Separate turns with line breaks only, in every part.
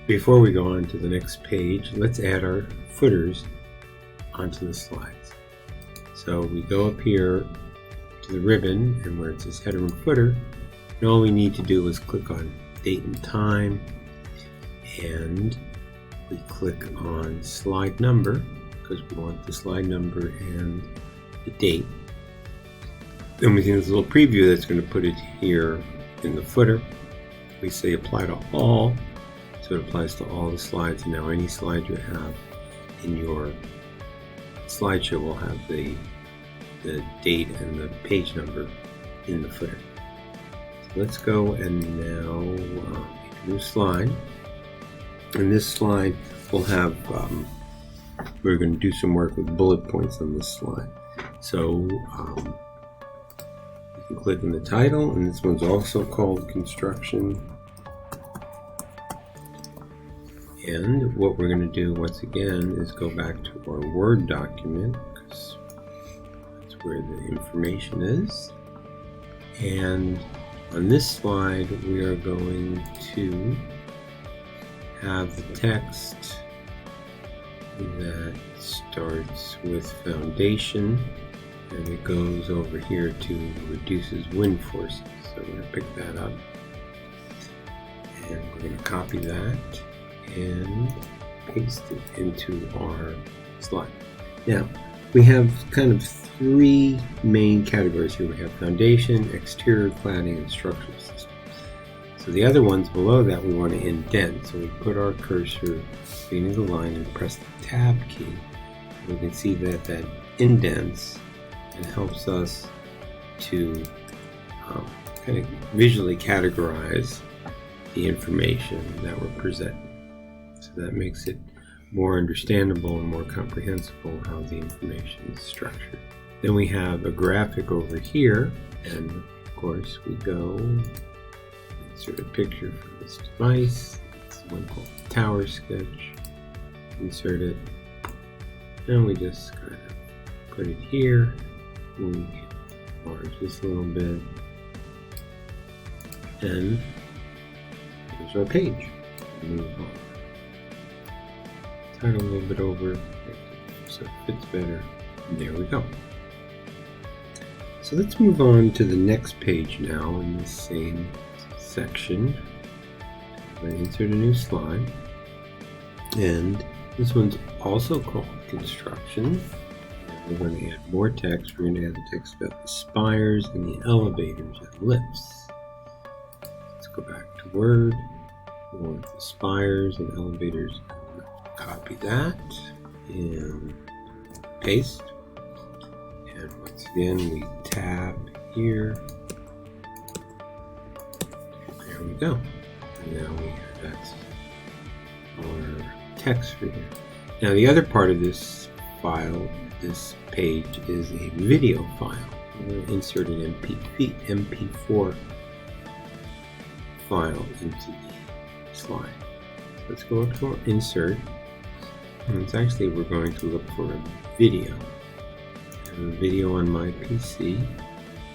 Before we go on to the next page, let's add our footers onto the slides. So we go up here to the ribbon and where it says header and footer, and all we need to do is click on date and time, and we click on slide number because we want the slide number and the date. Then we see this little preview that's going to put it here in the footer. We say apply to all, so it applies to all the slides. And now any slide you have in your slideshow will have the date and the page number in the footer. So let's go and now make a new slide. And this slide will have, we're going to do some work with bullet points on this slide. So you can click on the title, and this one's also called construction. And what we're going to do once again is go back to our Word document, because that's where the information is. And on this slide we are going to have the text that starts with foundation, and it goes over here to reduces wind forces. So we're going to pick that up, and we're going to copy that and paste it into our slide. Now we have kind of three main categories here. We have foundation, exterior cladding, and structural systems. So the other ones below that we want to indent. So we put our cursor beginning of the line and press the tab key. We can see that that indents and helps us to kind of visually categorize the information that we're presenting. So that makes it more understandable and more comprehensible how the information is structured. Then we have a graphic over here, and of course we go insert a picture from this device. It's one called Tower Sketch. Insert it, and we just kind of put it here. We enlarge this a little bit, and here's our page. Move on. Title a little bit over so it fits better. And there we go. So let's move on to the next page now in the same section. I'm going to insert a new slide, and this one's also called construction. We're going to add more text. We're going to add the text about the spires and the elevators and lifts. Let's go back to Word. We want the spires and elevators. Copy that and paste. And once again, we tab here. There we go. And now we have that's our text for here. Now the other part of this file, this page, is a video file. We're going to insert an MP4 file into the slide. So let's go up to our insert. And it's actually, we're going to look for a video. I have a video on my PC,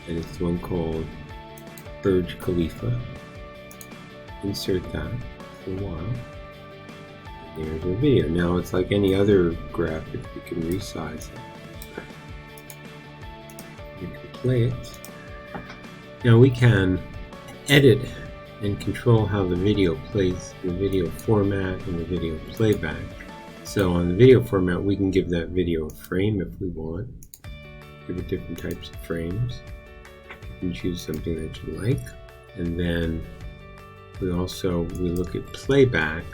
and it's the one called Burj Khalifa. Insert that for a while. And there's our video. Now it's like any other graphic, we can resize it. We can play it. Now we can edit and control how the video plays, the video format and the video playback. So on the video format, we can give that video a frame if we want. Give it different types of frames. You can choose something that you like. And then we look at playback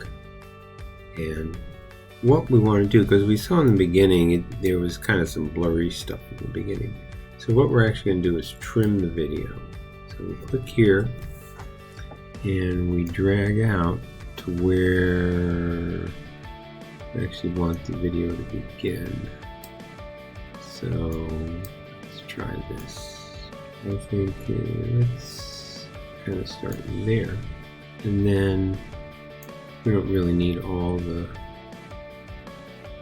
and what we want to do, because we saw in the beginning, there was kind of some blurry stuff in the beginning. So what we're actually going to do is trim the video. So we click here and we drag out to where I actually want the video to begin. So let's try this. I think let's kind of start there. And then we don't really need all the,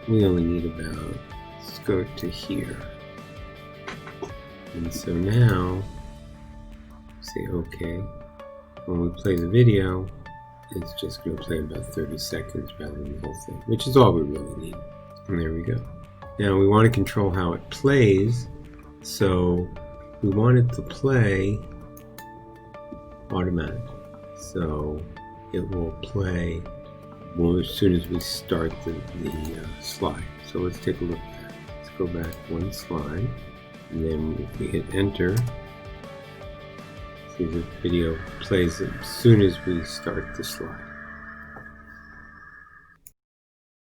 we only need about, let's go to here. And so now, say OK. When we play the video, it's just going to play about 30 seconds rather than the whole thing, which is all we really need. And there we go. Now we want to control how it plays, so we want it to play automatically. So it will play as soon as we start the slide. So let's take a look at that. Let's go back one slide, and then if we hit enter, see the video plays as soon as we start the slide.